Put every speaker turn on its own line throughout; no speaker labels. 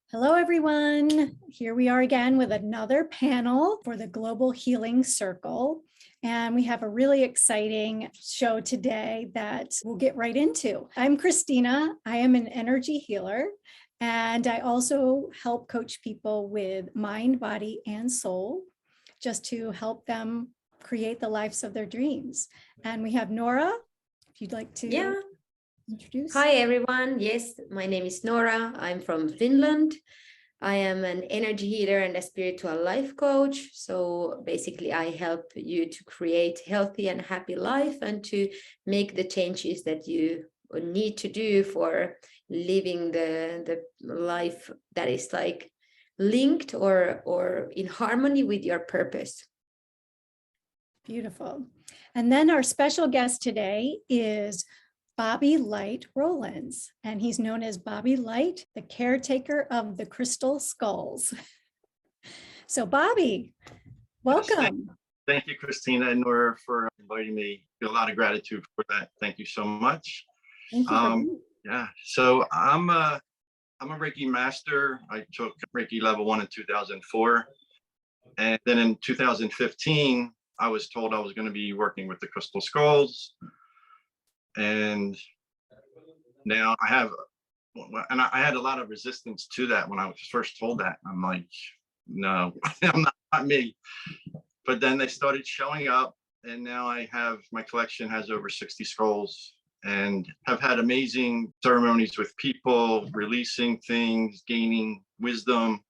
Hello, everyone. Here we are again with another panel for the Global Healing Circle. And we have a really exciting show today that we'll get right into. I'm Christina. I am an energy healer, and I also help coach people with mind, body, and soul, just to help them create the lives of their dreams. And we have Noora, if you'd like to introduce.
Hi, everyone. Yes, my name is Noora. I'm from Finland. I am an energy healer and a spiritual life coach. So basically, I help you to create healthy and happy life and to make the changes that you need to do for living the life that is like linked or in harmony with your purpose.
Beautiful. And then our special guest today is Bobbylight Rowlands, and he's known as Bobbylight, the caretaker of the crystal skulls. So Bobby, welcome.
Yes, thank you, Christina and Noora, for inviting me. I feel a lot of gratitude for that. Thank you so much.
Thank you.
Yeah, so I'm a Reiki master. I took Reiki level 1 in 2004. And then in 2015, I was told I was going to be working with the crystal skulls. And now I have, and I had a lot of resistance to that when I was first told that. I'm like, no, I'm not me. But then they started showing up, and now I have, my collection has over 60 skulls, and have had amazing ceremonies with people, releasing things, gaining wisdom.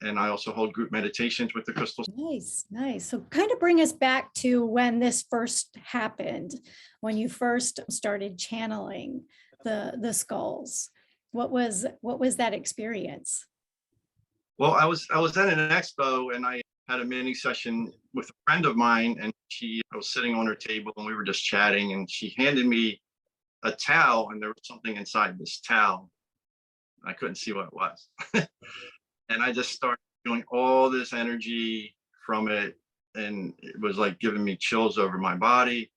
And I also hold group meditations with the crystals.
Nice, nice. So kind of bring us back to when this first happened, when you first started channeling the skulls. What was that experience?
Well, I was at an expo, and I had a mini session with a friend of mine, and I was sitting on her table, and we were just chatting, and she handed me a towel, and there was something inside this towel. I couldn't see what it was. And I just started feeling all this energy from it, and it was like giving me chills over my body.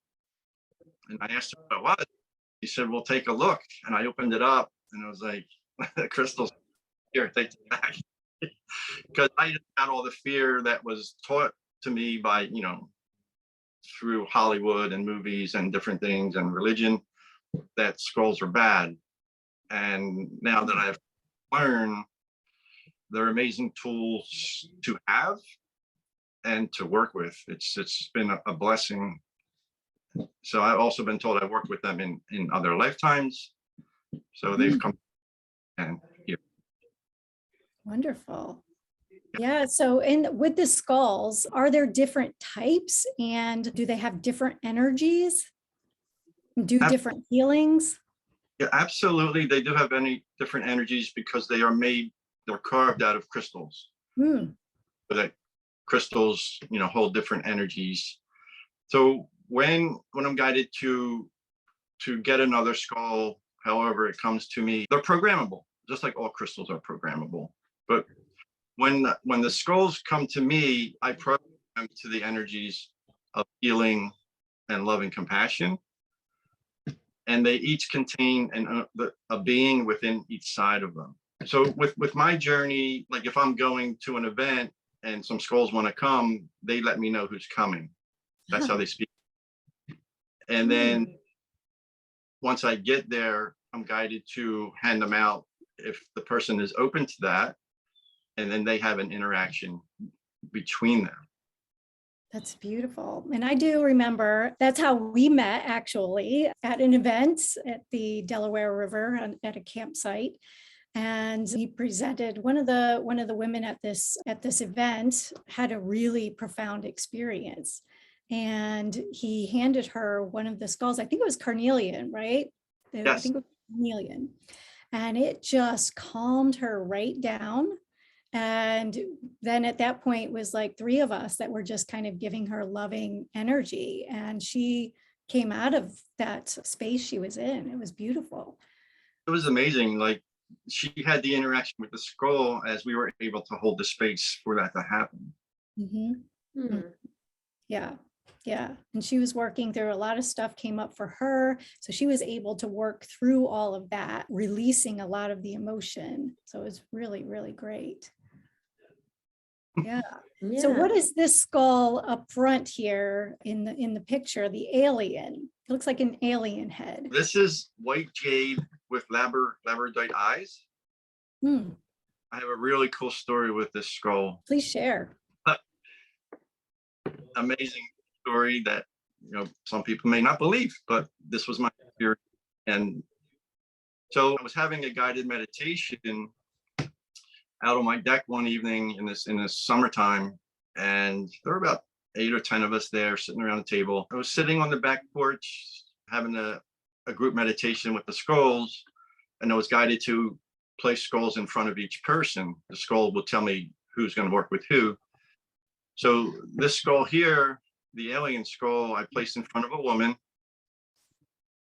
And I asked her what it was. He said, well, take a look. And I opened it up, and I was like, crystals, here, take it back. Because I just had all the fear that was taught to me by, through Hollywood and movies and different things and religion, that skulls are bad. And now that I've learned, they're amazing tools to have and to work with. It's been a blessing. So I've also been told I've worked with them in other lifetimes. So they've come and here.
Wonderful. Yeah. So with the skulls, are there different types, and do they have different energies? Do different healings?
Yeah, absolutely. They do have different energies because they're carved out of crystals. So that crystals, hold different energies. So when I'm guided to get another skull, however it comes to me, they're programmable, just like all crystals are programmable. But when the skulls come to me, I program them to the energies of healing and love and compassion. And they each contain a being within each side of them. So with my journey, like if I'm going to an event and some skulls want to come, they let me know who's coming. That's how they speak. And then once I get there, I'm guided to hand them out if the person is open to that. And then they have an interaction between them.
That's beautiful. And I do remember that's how we met, actually, at an event at the Delaware River at a campsite. And he presented one of the women at this event had a really profound experience. And he handed her one of the skulls. I think it was carnelian, right?
Yes.
I think it was carnelian. And it just calmed her right down. And then at that point was like 3 of us that were just kind of giving her loving energy. And she came out of that space she was in. It was beautiful.
It was amazing. Like she had the interaction with the skull as we were able to hold the space for that to happen.
Yeah. Yeah. And she was working through a lot of stuff came up for her. So she was able to work through all of that, releasing a lot of the emotion. So it was really, really great. Yeah. So what
Yeah.
is this skull up front here in the picture, the alien? It looks like an alien head.
This is white jade with labradorite eyes.
Hmm.
I have a really cool story with this skull.
Please share.
Amazing story that, you know, some people may not believe, but this was my experience. And so I was having a guided meditation out on my deck one evening in this summertime, and there were about 8 or 10 of us there sitting around the table. I was sitting on the back porch having a group meditation with the skulls, and I was guided to place skulls in front of each person. The skull will tell me who's going to work with who. So this skull here, the alien skull, I placed in front of a woman.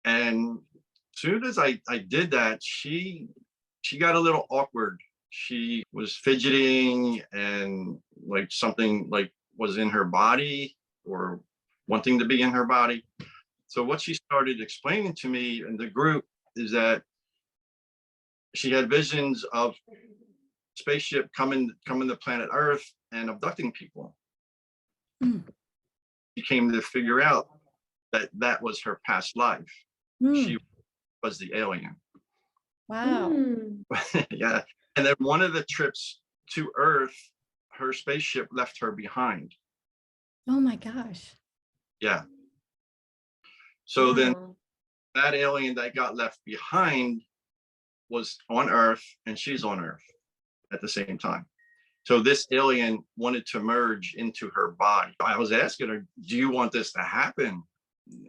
And as soon as I did that, she got a little awkward. She was fidgeting and like something like was in her body or wanting to be in her body. So what she started explaining to me in the group is that she had visions of spaceship coming to planet Earth and abducting people.
Mm.
She came to figure out that that was her past life. She was the alien.
Wow.
Yeah. And then one of the trips to Earth, her spaceship left her behind.
Oh my gosh.
Yeah. So then
Wow.
that alien that got left behind was on Earth and she's on Earth at the same time. So this alien wanted to merge into her body. I was asking her, do you want this to happen?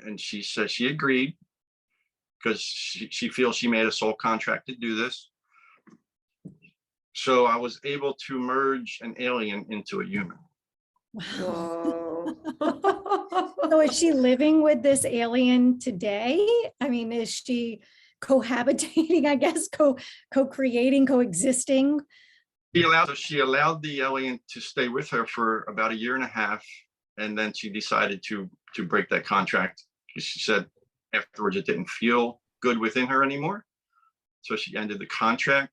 And she said she agreed because she feels she made a soul contract to do this. So I was able to merge an alien into a human.
Wow.
Whoa.
So is she living with this alien today? I mean, is she cohabitating, I guess, co-creating, coexisting?
She allowed the alien to stay with her for about 1.5 years, and then she decided to break that contract because she said afterwards it didn't feel good within her anymore. So she ended the contract.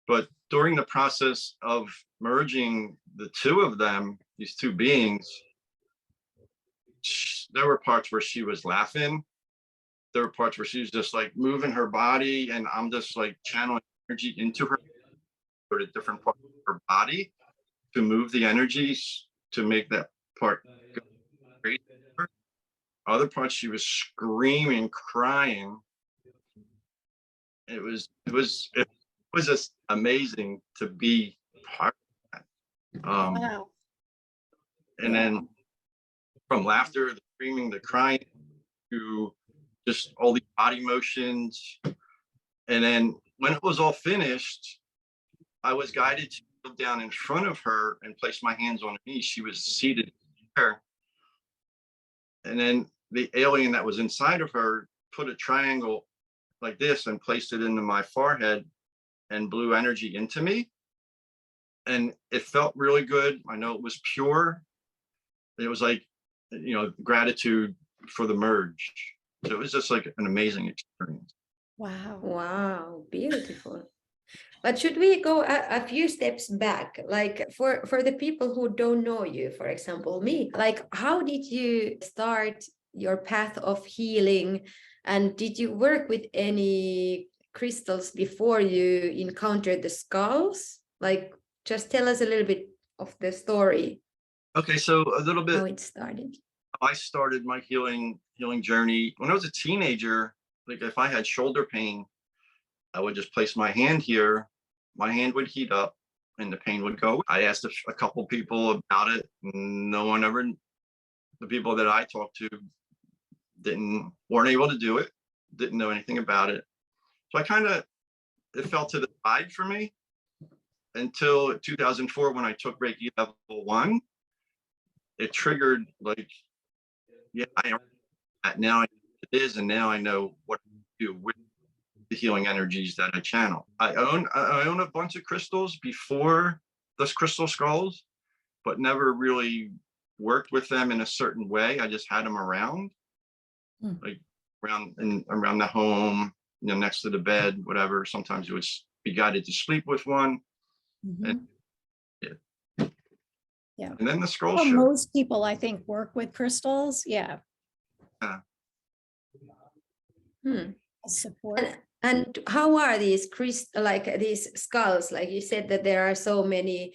But during the process of merging the two of them, these two beings, there were parts where she was laughing. There were parts where she was just like moving her body, and I'm just like channeling energy into her, or to different parts of her body to move the energies to make that part go great. Other parts she was screaming, crying. It was just amazing to be part of that.
Wow.
And then from laughter, the screaming, the crying, to just all the body motions. And then when it was all finished, I was guided to go down in front of her and place my hands on her knees. She was seated there. And then the alien that was inside of her put a triangle like this and placed it into my forehead and blew energy into me. And it felt really good. I know it was pure. It was like, you know, gratitude for the merge. So it was just like an amazing experience.
Wow.
Wow, beautiful. But should we go a few steps back, like for the people who don't know you, for example, me, like how did you start your path of healing? And did you work with any crystals before you encountered the skulls? Like, just tell us a little bit of the story,
Okay, so a little
how
bit,
it started.
I started my healing journey when I was a teenager. Like if I had shoulder pain, I would just place my hand here, my hand would heat up and the pain would go. I asked a couple people about it. No one ever, the people that I talked to weren't able to do it, didn't know anything about it. So it fell to the side for me until 2004 when I took Reiki level 1. It triggered like, yeah, now I know what it is, and now I know what to do with the healing energies that I channel. I own a bunch of crystals before those crystal skulls, but never really worked with them in a certain way. I just had them around,
Hmm.
like around the home, next to the bed, whatever. Sometimes it would be guided to sleep with one.
Mhm.
Yeah.
Yeah.
And then the scroll
Well,
show.
most people, I think, work with crystals. Yeah.
Hmm.
Support.
And how are these like these skulls? Like you said that there are so many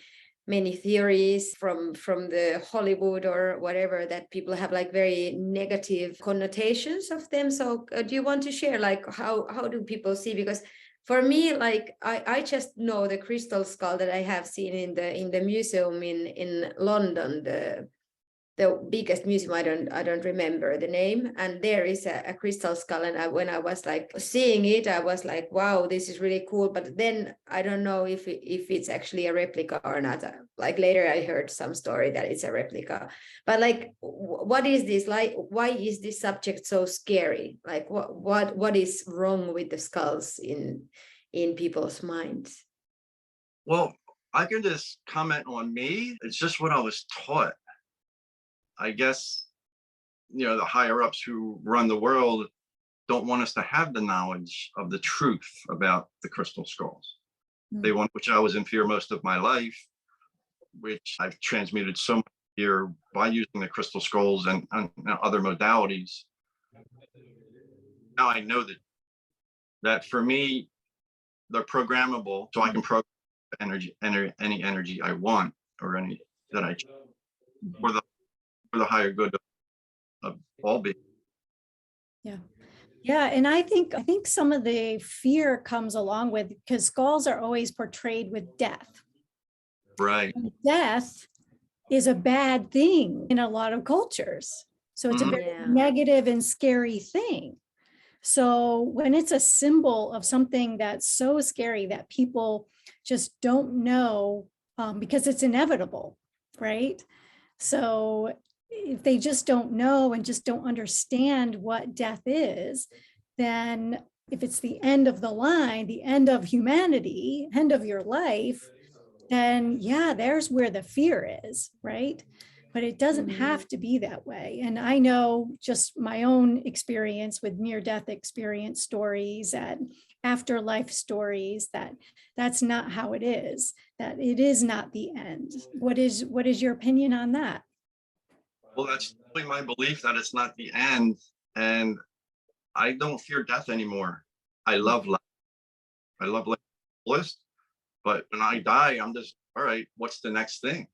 theories from the Hollywood or whatever that people have like very negative connotations of them. So do you want to share like how do people see? Because for me, like I just know the crystal skull that I have seen in the museum in London, the biggest museum. I don't remember the name, and there is a crystal skull, and when I was like seeing it, I was like, wow, this is really cool. But then I don't know if it's actually a replica or not. Like later I heard some story that it's a replica, but like what is this, like why is this subject so scary? Like what is wrong with the skulls in people's minds?
Well, I can just comment on me. It's just what I was taught. I guess, the higher ups who run the world don't want us to have the knowledge of the truth about the crystal skulls. They want, which I was in fear most of my life, which I've transmuted so much fear by using the crystal skulls and other modalities. Now I know that for me, they're programmable, so I can program any energy I want, or any that I choose, for the higher good of all beings.
Yeah. Yeah. And I think some of the fear comes along with, because skulls are always portrayed with death.
Right.
And death is a bad thing in a lot of cultures. So it's a very negative and scary thing. So when it's a symbol of something that's so scary that people just don't know, because it's inevitable, right? So if they just don't know and just don't understand what death is, then if it's the end of the line, the end of humanity, end of your life, then yeah, there's where the fear is, right? But it doesn't have to be that way. And I know just my own experience with near-death experience stories and afterlife stories, that that's not how it is, that it is not the end. What is your opinion on that?
Well, that's really my belief, that it's not the end. And I don't fear death anymore. I love life. I love life fullest. But when I die, I'm just, all right, what's the next thing?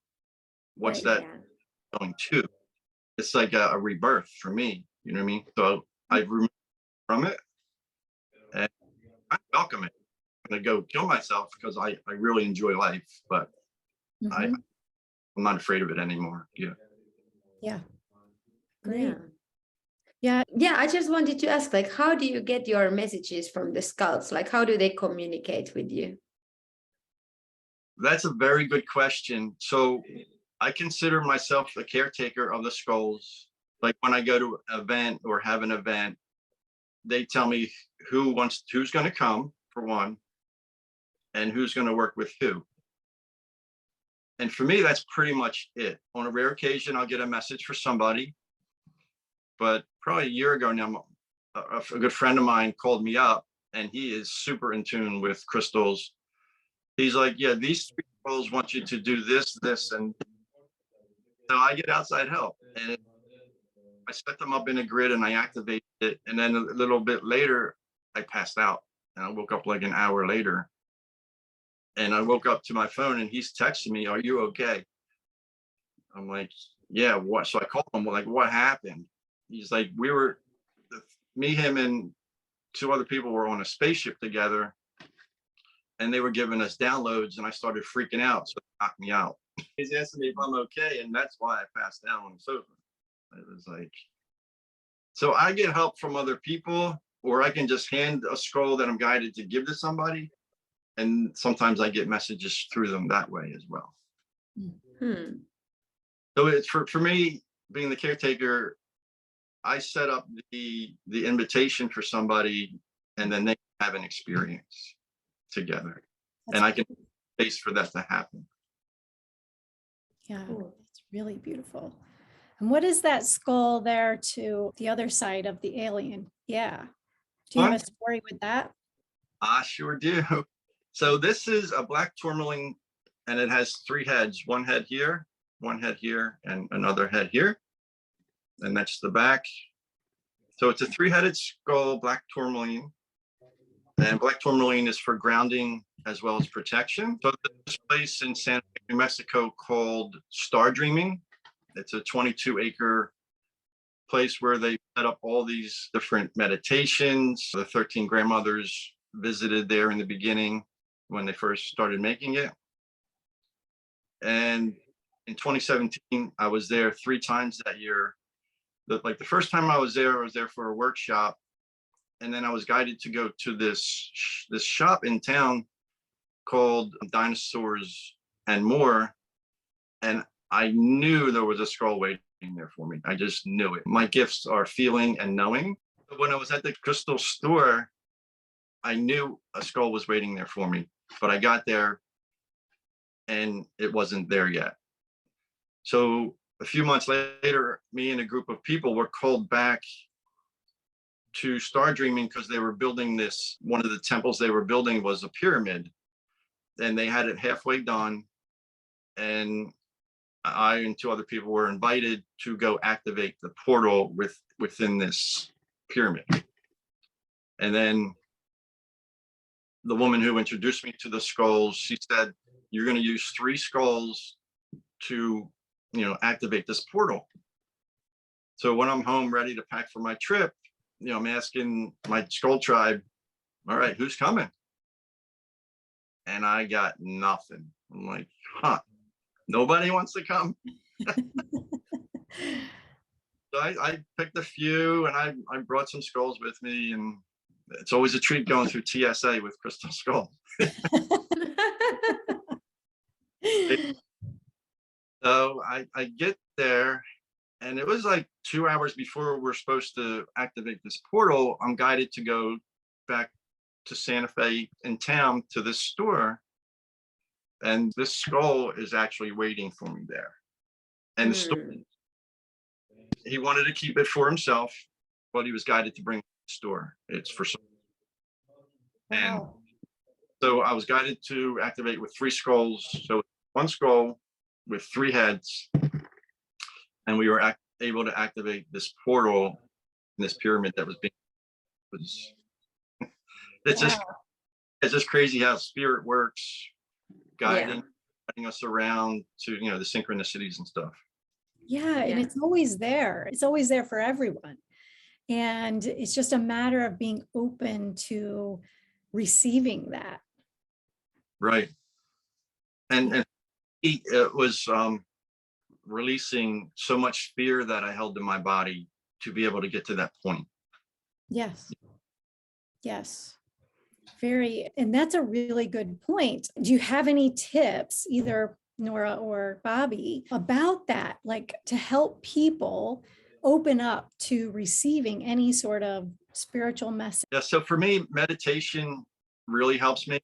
What's that going to? It's like a rebirth for me. You know what I mean? So I've removed from it, and I welcome it. I'm going to go kill myself because I really enjoy life, but I'm not afraid of it anymore. Yeah.
Yeah. Great.
Yeah. Yeah. I just wanted to ask, like, how do you get your messages from the skulls? Like, how do they communicate with you?
That's a very good question. So I consider myself the caretaker of the skulls. Like when I go to an event or have an event, they tell me who's going to come, for one, and who's going to work with who. And for me, that's pretty much it. On a rare occasion, I'll get a message for somebody. But probably a year ago now, a good friend of mine called me up, and he is super in tune with crystals. He's like, yeah, these three skulls want you to do this, this, and so I get outside help. And I set them up in a grid and I activated it. And then a little bit later, I passed out and I woke up like an hour later. And I woke up to my phone and he's texting me, "Are you okay?" I'm like, "Yeah, what?" So I called him, like, "What happened?" He's like, me, him, and two other people were on a spaceship together and they were giving us downloads and I started freaking out. So it knocked me out. He's asking me if I'm okay. And that's why I passed out on the sofa. It was like, so I get help from other people, or I can just hand a scroll that I'm guided to give to somebody. And sometimes I get messages through them that way as well. So it's for me, being the caretaker, I set up the invitation for somebody and then they have an experience together. And I can space for that to happen.
Yeah, it's really beautiful. And what is that skull there to the other side of the alien? Yeah. Do you have
Fun?
a story with that?
I sure do. So this is a black tourmaline, and it has 3 heads, one head here, and another head here. And that's the back. So it's a 3-headed skull, black tourmaline. And black tourmaline is for grounding as well as protection. So this place in Santa Fe, New Mexico called Star Dreaming. It's a 22-acre place where they set up all these different meditations. The 13 grandmothers visited there in the beginning when they first started making it. And in 2017, I was there 3 times that year. The first time I was there for a workshop. And then I was guided to go to this shop in town called Dinosaurs and More. And I knew there was a skull waiting there for me. I just knew it. My gifts are feeling and knowing. But when I was at the crystal store, I knew a skull was waiting there for me. But I got there and it wasn't there yet. So a few months later, me and a group of people were called back to Star Dreaming because they were building this. One of the temples they were building was a pyramid, and they had it halfway done. And I and 2 other people were invited to go activate the portal within this pyramid. And then the woman who introduced me to the skulls, she said, "You're going to use 3 skulls to, activate this portal." So when I'm home ready to pack for my trip, I'm asking my skull tribe, "All right, who's coming?" And I got nothing. I'm like, nobody wants to come. So I picked a few, and I brought some skulls with me, and it's always a treat going through TSA with crystal skull. So I get there, and it was like 2 hours before we're supposed to activate this portal. I'm guided to go back to Santa Fe in town to this store. And this skull is actually waiting for me there. And the store, he wanted to keep it for himself, but he was guided to bring it to the store. It's for some. And
Wow.
so I was guided to activate with 3 skulls. So 1 skull with 3 heads. And we were able to activate this portal in this pyramid that was being. It's just crazy how spirit works, guiding us around to the synchronicities and stuff.
Yeah, and it's always there. It's always there for everyone. And it's just a matter of being open to receiving that.
Right. And it was releasing so much fear that I held in my body to be able to get to that point.
Yes. And that's a really good point. Do you have any tips, either Noora or Bobby, about that, like to help people open up to receiving any sort of spiritual message?
Yeah. So for me, meditation really helps me.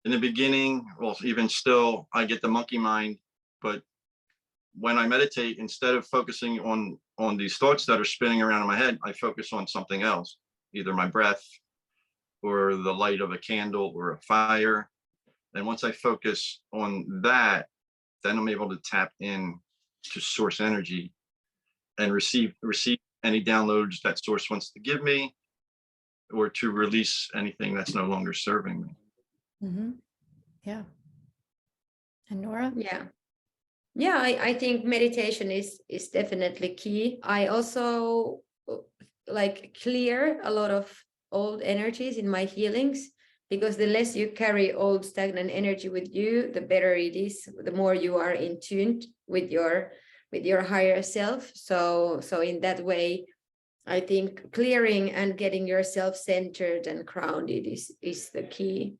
In the beginning, well, even still, I get the monkey mind, but when I meditate, instead of focusing on these thoughts that are spinning around in my head, I focus on something else, either my breath or the light of a candle or a fire. And once I focus on that, then I'm able to tap in to source energy and receive any downloads that source wants to give me, or to release anything that's no longer serving me.
Mm-hmm. Yeah. And Noora?
Yeah, I think meditation is definitely key. I also clear a lot of old energies in my healings, because the less you carry old stagnant energy with you, the better it is, the more you are in tune with your higher self. So in that way, I think clearing and getting yourself centered and grounded is the key.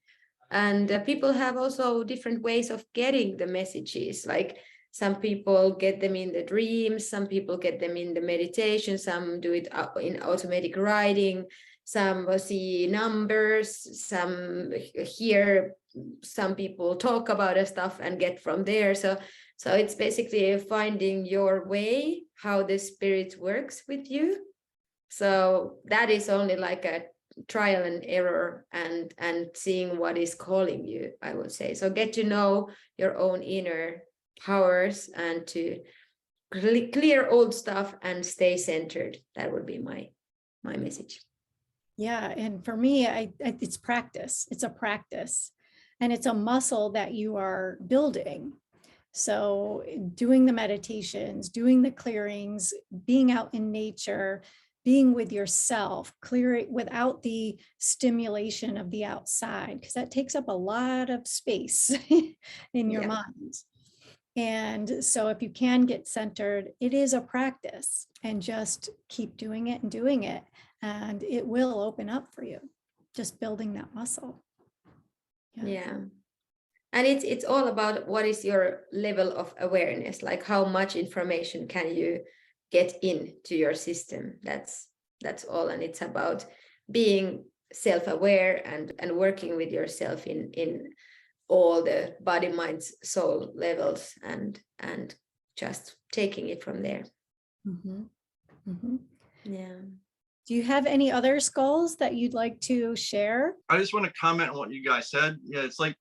And people have also different ways of getting the messages. Like some people get them in the dreams, some people get them in the meditation, some do it in automatic writing, some see numbers, some hear some people talk about stuff and get from there. So So it's basically finding your way, how the spirit works with you. So that is only like a trial and error, and seeing what is calling you, I would say. So get to know your own inner powers and to clear old stuff and stay centered. That would be my message.
Yeah, and for me, it's practice. It's a practice, and it's a muscle that you are building. So doing the meditations, doing the clearings, being out in nature, being with yourself, clearing without the stimulation of the outside, because that takes up a lot of space in your mind. And so if you can get centered, it is a practice, and just keep doing it and doing it, and it will open up for you, just building that muscle.
Yeah. And it's all about what is your level of awareness, like how much information can you get into your system. That's all. And it's about being self-aware and working with yourself in all the body, mind, soul levels, and just taking it from there.
Mm-hmm. Mm-hmm.
Yeah.
Do you have any other skulls that you'd like to share?
I just want to comment on what you guys said. Yeah, it's like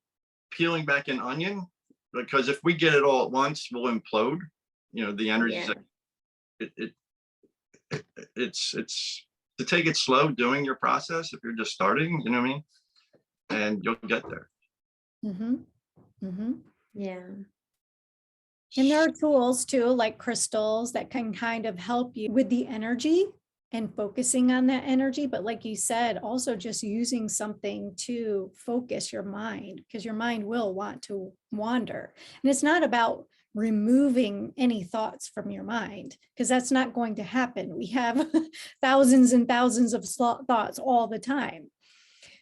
peeling back an onion, because if we get it all at once, we'll implode. You know, the energy.
Yeah.
It's to take it slow doing your process if you're just starting, you know what I mean? And you'll get there.
Mm-hmm. Mm-hmm.
Yeah.
And there are tools too, like crystals, that can kind of help you with the energy and focusing on that energy. But like you said, also just using something to focus your mind, because your mind will want to wander. And it's not about removing any thoughts from your mind, because that's not going to happen. We have thousands and thousands of thoughts all the time.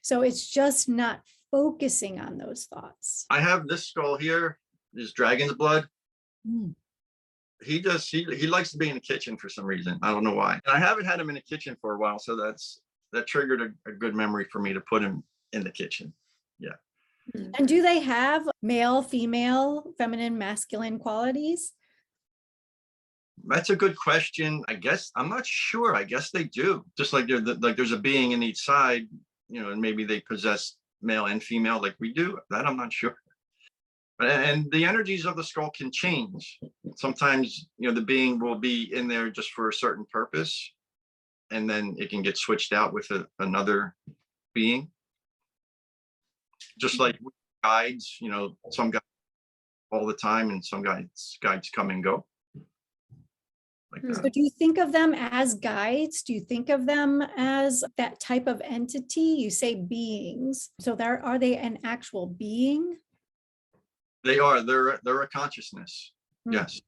So it's just not focusing on those thoughts.
I have this skull here, is dragon's blood.
Mm.
He likes to be in the kitchen for some reason. I don't know why. And I haven't had him in the kitchen for a while, so that triggered a good memory for me to put him in the kitchen. Yeah.
And do they have male, female, feminine, masculine qualities?
That's a good question. I guess I'm not sure. I guess they do. Just like there's a being in each side, you know, and maybe they possess male and female like we do. That I'm not sure. And the energies of the skull can change. Sometimes, you know, the being will be in there just for a certain purpose, and then it can get switched out with another being. Just like guides, you know, some guides all the time, and some guides come and go. Like that.
So do you think of them as guides? Do you think of them as that type of entity? You say beings. So are they an actual being?
They are. They're a consciousness. Yes.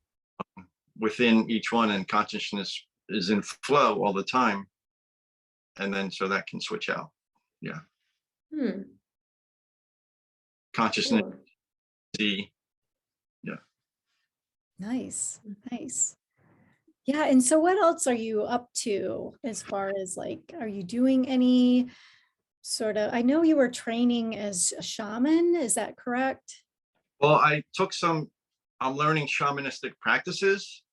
Within each one, and consciousness is in flow all the time. And then so that can switch out. Yeah. Consciousness. See. Yeah.
Nice. Nice. Yeah. And so what else are you up to as far as like, are you doing any sort of, I know you were training as a shaman, is that correct?
Well, I'm learning shamanistic practices.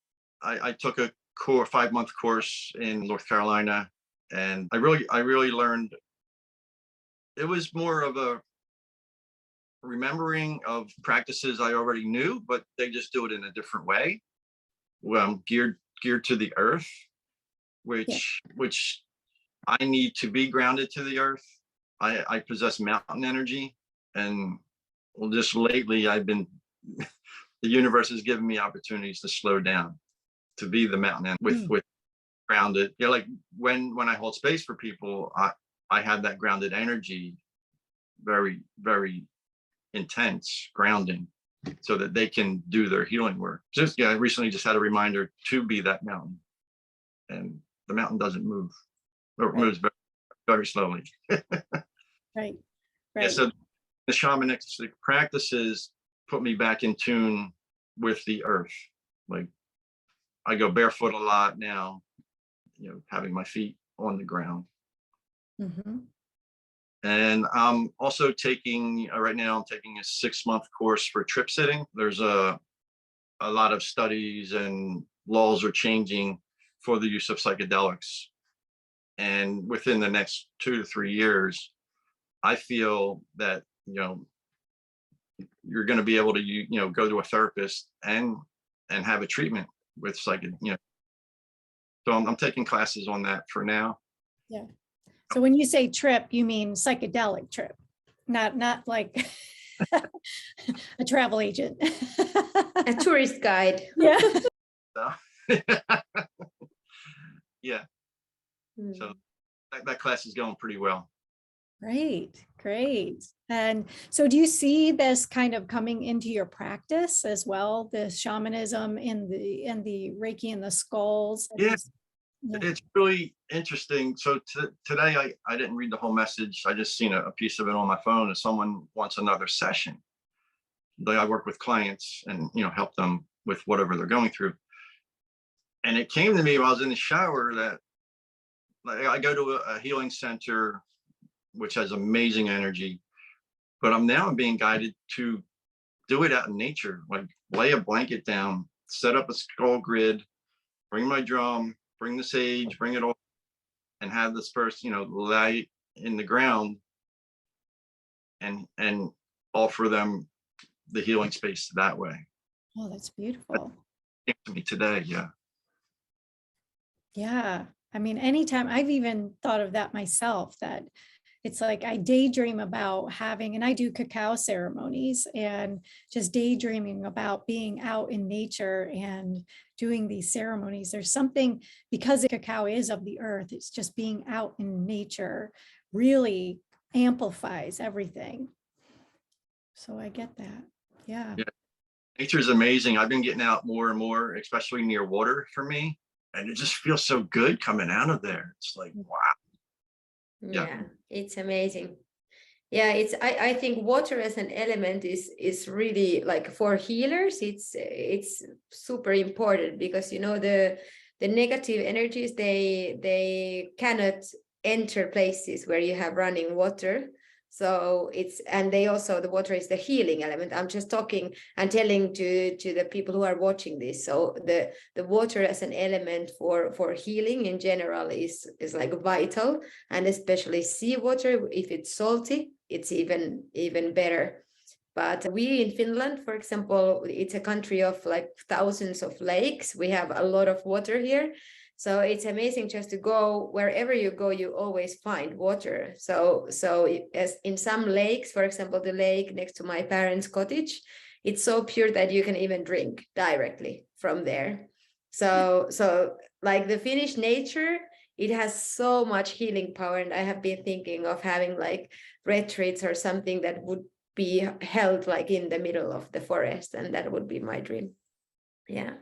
I took a 5-month course in North Carolina, and I really learned. It was more of a remembering of practices I already knew, but they just do it in a different way. Well, geared to the earth, which I need to be grounded to the earth. I possess mountain energy, and well, just lately I've been, the universe has given me opportunities to slow down, to be the mountain and with grounded. Yeah, like when I hold space for people, I have that grounded energy, very, very intense grounding, so that they can do their healing work. I recently just had a reminder to be that mountain, and the mountain doesn't move, or it moves very, very slowly.
Right.
Yeah, so the shamanistic practices put me back in tune with the earth. Like I go barefoot a lot now, you know, having my feet on the ground. And I'm also taking, right now I'm taking a 6-month course for trip sitting. There's a a lot of studies and laws are changing for the use of psychedelics. And within the next 2 to 3 years, I feel that, you're going to be able to, go to a therapist and have a treatment with psychedelics. So I'm taking classes on that for now.
Yeah. So when you say trip, you mean psychedelic trip, not like a travel agent.
A tourist guide.
Yeah.
So, yeah. So that class is going pretty well.
Great, great. And so do you see this kind of coming into your practice as well, the shamanism in the Reiki and the skulls?
Yeah.
Yeah.
It's really interesting. So today I didn't read the whole message. I just seen a piece of it on my phone, and someone wants another session. I work with clients and help them with whatever they're going through. And it came to me while I was in the shower that, like, I go to a healing center which has amazing energy, but I'm now being guided to do it out in nature, like lay a blanket down, set up a skull grid, bring my drum, bring the sage, bring it all, and have this person, lay in the ground and offer them the healing space that way.
Oh, that's beautiful.
That came to me today. Yeah.
Yeah. I mean, anytime I've even thought of that myself, that it's like I daydream about having, and I do cacao ceremonies, and just daydreaming about being out in nature and doing these ceremonies. There's something, because the cacao is of the earth, it's just being out in nature really amplifies everything. So I get that. Yeah.
Nature is amazing. I've been getting out more and more, especially near water for me. And it just feels so good coming out of there. It's like, wow.
Yeah, it's amazing. Yeah, I think water as an element is really, like, for healers, it's super important, because the negative energies, they cannot enter places where you have running water. So the water is the healing element. I'm just talking and telling to the people who are watching this. So the water as an element for healing in general is like vital, and especially seawater. If it's salty, it's even better. But we in Finland, for example, it's a country of like thousands of lakes. We have a lot of water here. So it's amazing just to go wherever you go, you always find water. So as in some lakes, for example, the lake next to my parents' cottage, it's so pure that you can even drink directly from there. So like the Finnish nature, it has so much healing power. And I have been thinking of having like retreats or something that would be held like in the middle of the forest, and that would be my dream. Yeah.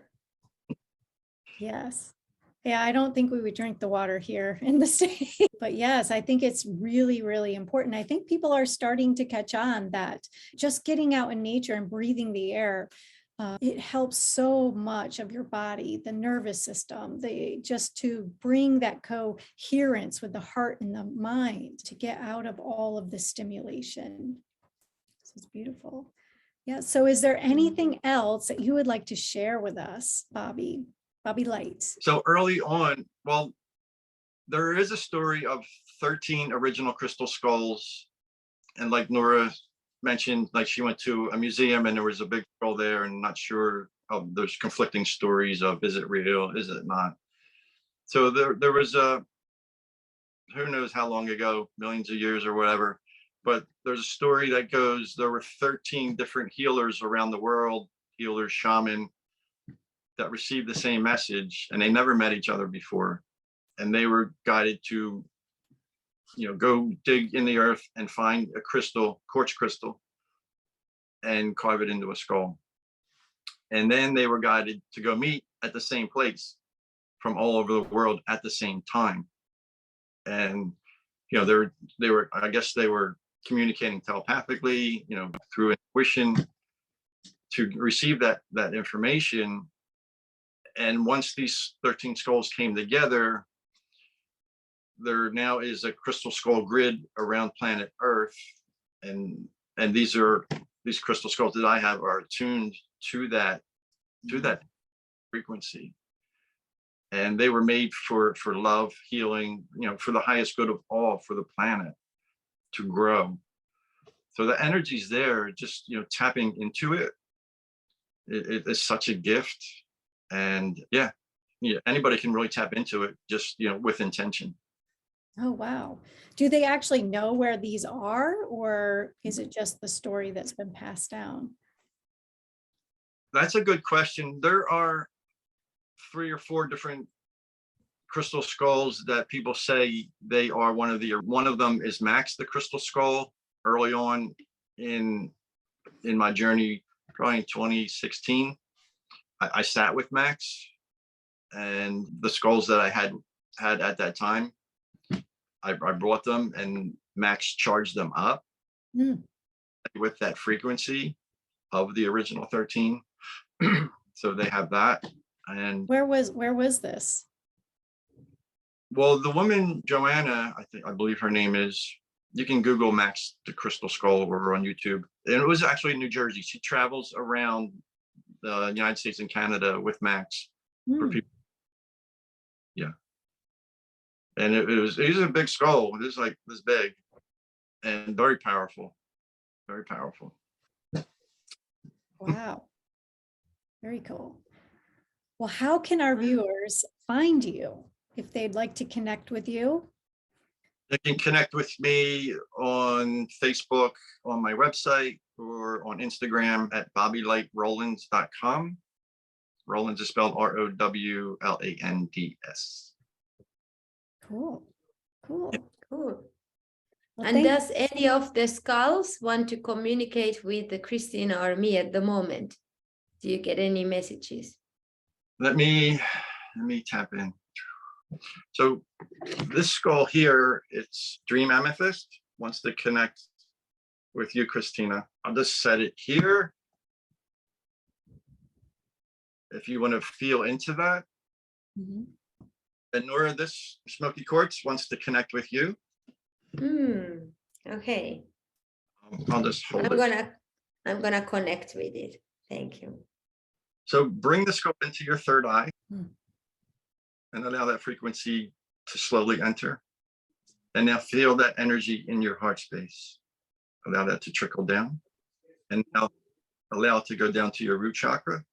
Yes. Yeah, I don't think we would drink the water here in the state, but yes, I think it's really, really important. I think people are starting to catch on that just getting out in nature and breathing the air, it helps so much of your body, the nervous system, just to bring that coherence with the heart and the mind, to get out of all of the stimulation. This is beautiful. Yeah. So is there anything else that you would like to share with us, Bobbylight?
So early on, well, there is a story of 13 original crystal skulls. And like Noora mentioned, like she went to a museum and there was a big skull there, and not sure of, there's conflicting stories of, is it real, is it not? So there was who knows how long ago, millions of years or whatever, but there's a story that goes, there were 13 different healers around the world, healers, shaman, that received the same message, and they never met each other before. And they were guided to, go dig in the earth and find a crystal, quartz crystal, and carve it into a skull. And then they were guided to go meet at the same place from all over the world at the same time. And, they were, I guess they were communicating telepathically, through intuition to receive that information. And once these 13 skulls came together, there now is a crystal skull grid around planet Earth. And these crystal skulls that I have are attuned to that to that frequency. And they were made for love, healing, for the highest good of all, for the planet to grow. So the energy's there, just, tapping into it. It is such a gift. And yeah, anybody can really tap into it, just, with intention.
Oh, wow. Do they actually know where these are, or is it just the story that's been passed down?
That's a good question. There are 3 or 4 different crystal skulls that people say they are one of them is Max, the crystal skull. Early on in my journey, probably in 2016, I sat with Max, and the skulls that I had at that time, I brought them, and Max charged them up with that frequency of the original 13. So they have that. And
where was this?
Well, the woman, Joanna, I believe her name is, you can Google Max the Crystal Skull or on YouTube. And it was actually in New Jersey. She travels around the United States and Canada with Max for people. Yeah. And it was a big skull. It was like this big and very powerful. Very powerful.
Wow. Very cool. Well, how can our viewers find you if they'd like to connect with you?
They can connect with me on Facebook, on my website, or on Instagram at BobbylightRowlands.com. Rowlands is spelled Rowlands.
Cool.
Cool.
Well,
And does any of the skulls want to communicate with Christina or me at the moment? Do you get any messages?
Let me tap in. So this skull here, it's Dream Amethyst, wants to connect with you, Christina. I'll just set it here. If you want to feel into that. And Noora, this smoky quartz wants to connect with you.
Okay.
I'll just hold it.
I'm gonna connect with it. Thank you.
So bring the skull into your third eye and allow that frequency to slowly enter. And now feel that energy in your heart space. Allow that to trickle down. And now allow it to go down to your root chakra.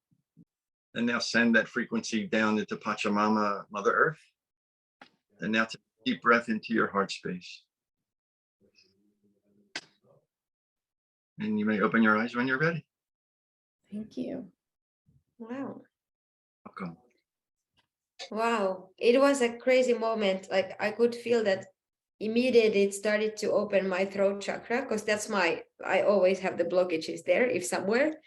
And now send that frequency down into Pachamama, Mother Earth. And now take a deep breath into your heart space. And you may open your eyes when you're ready.
Thank you.
Wow.
Welcome.
Wow. It was a crazy moment. Like I could feel that immediately it started to open my throat chakra, because that's I always have the blockages there, if somewhere.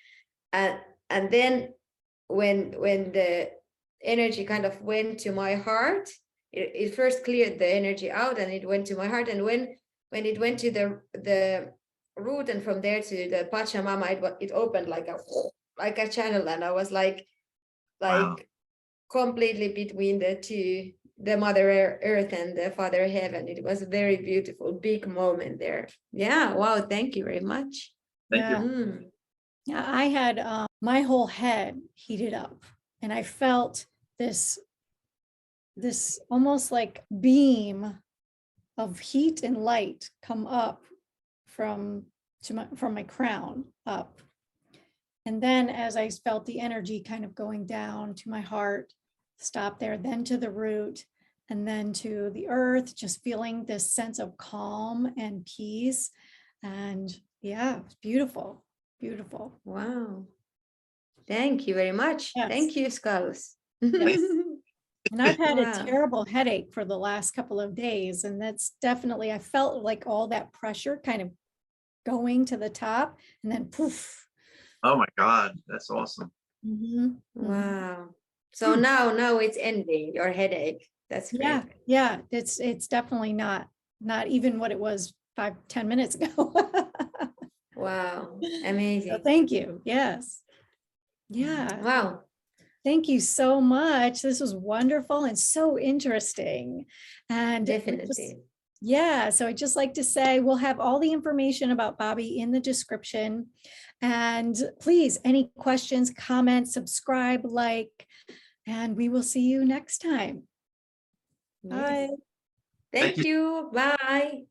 And then when the energy kind of went to my heart, it first cleared the energy out and it went to my heart. And when it went to the root and from there to the Pachamama, it opened like a channel, and I was like
Wow.
completely between the two, the Mother Earth and the Father Heaven. It was a very beautiful, big moment there. Yeah. Wow. Thank you very much.
Thank you.
Yeah, I had my whole head heated up, and I felt this almost like beam of heat and light come up from my crown up. And then as I felt the energy kind of going down to my heart, stop there, then to the root, and then to the earth, just feeling this sense of calm and peace. And yeah, it's beautiful, beautiful.
Wow. Thank you very much.
Yes.
Thank you, Skulls.
Yes. And I've had
Wow.
a terrible headache for the last couple of days. And that's definitely, I felt like all that pressure kind of going to the top and then poof.
Oh my God, that's awesome.
Wow. So now it's ending, your headache. That's great.
Yeah. It's definitely not even what it was 5-10 minutes ago.
Wow. Amazing.
So thank you. Yes. Yeah.
Wow.
Thank you so much. This was wonderful and so interesting. And
Definitely.
Yeah, so I'd just like to say we'll have all the information about Bobby in the description. And please, any questions, comments, subscribe, like, and we will see you next time.
Yes.
Bye.
Thank
you.
you. Bye.